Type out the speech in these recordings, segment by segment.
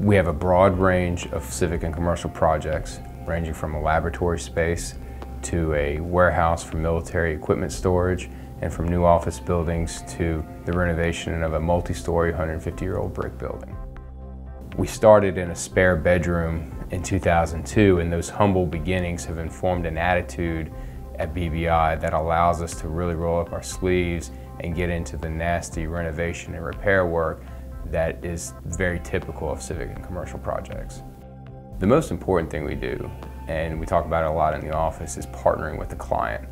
We have a broad range of civic and commercial projects, ranging from a laboratory space to a warehouse for military equipment storage, and from new office buildings to the renovation of a multi-story 150-year-old brick building. We started in a spare bedroom in 2002, and those humble beginnings have informed an attitude at BBI that allows us to really roll up our sleeves and get into the nasty renovation and repair work that is very typical of civic and commercial projects. The most important thing we do, and we talk about it a lot in the office, is partnering with the client.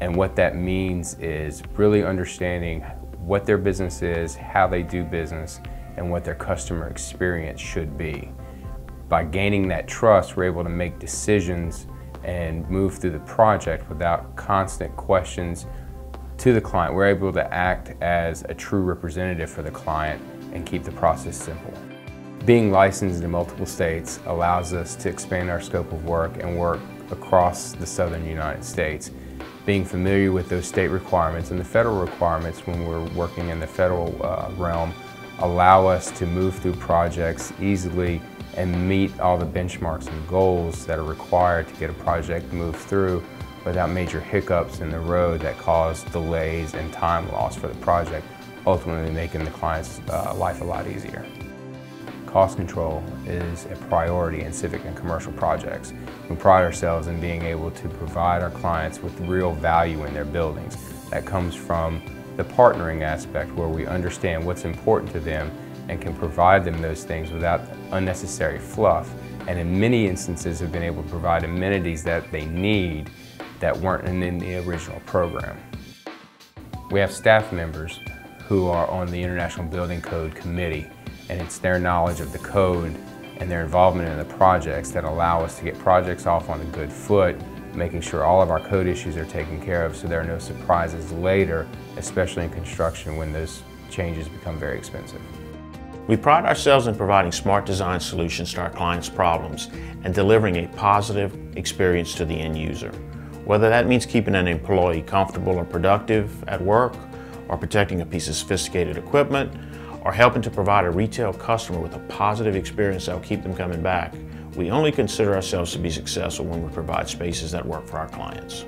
And what that means is really understanding what their business is, how they do business, and what their customer experience should be. By gaining that trust, we're able to make decisions and move through the project without constant questions to the client. We're able to act as a true representative for the client and keep the process simple. Being licensed in multiple states allows us to expand our scope of work and work across the southern United States. Being familiar with those state requirements and the federal requirements when we're working in the federal realm allow us to move through projects easily and meet all the benchmarks and goals that are required to get a project moved through without major hiccups in the road that cause delays and time loss for the project, ultimately making the client's life a lot easier. Cost control is a priority in civic and commercial projects. We pride ourselves in being able to provide our clients with real value in their buildings. That comes from the partnering aspect, where we understand what's important to them and can provide them those things without unnecessary fluff, and in many instances have been able to provide amenities that they need that weren't in the original program. We have staff members who are on the International Building Code Committee, and it's their knowledge of the code and their involvement in the projects that allow us to get projects off on a good foot, making sure all of our code issues are taken care of so there are no surprises later, especially in construction when those changes become very expensive. We pride ourselves in providing smart design solutions to our clients' problems and delivering a positive experience to the end user. Whether that means keeping an employee comfortable or productive at work, or protecting a piece of sophisticated equipment, or helping to provide a retail customer with a positive experience that will keep them coming back, we only consider ourselves to be successful when we provide spaces that work for our clients.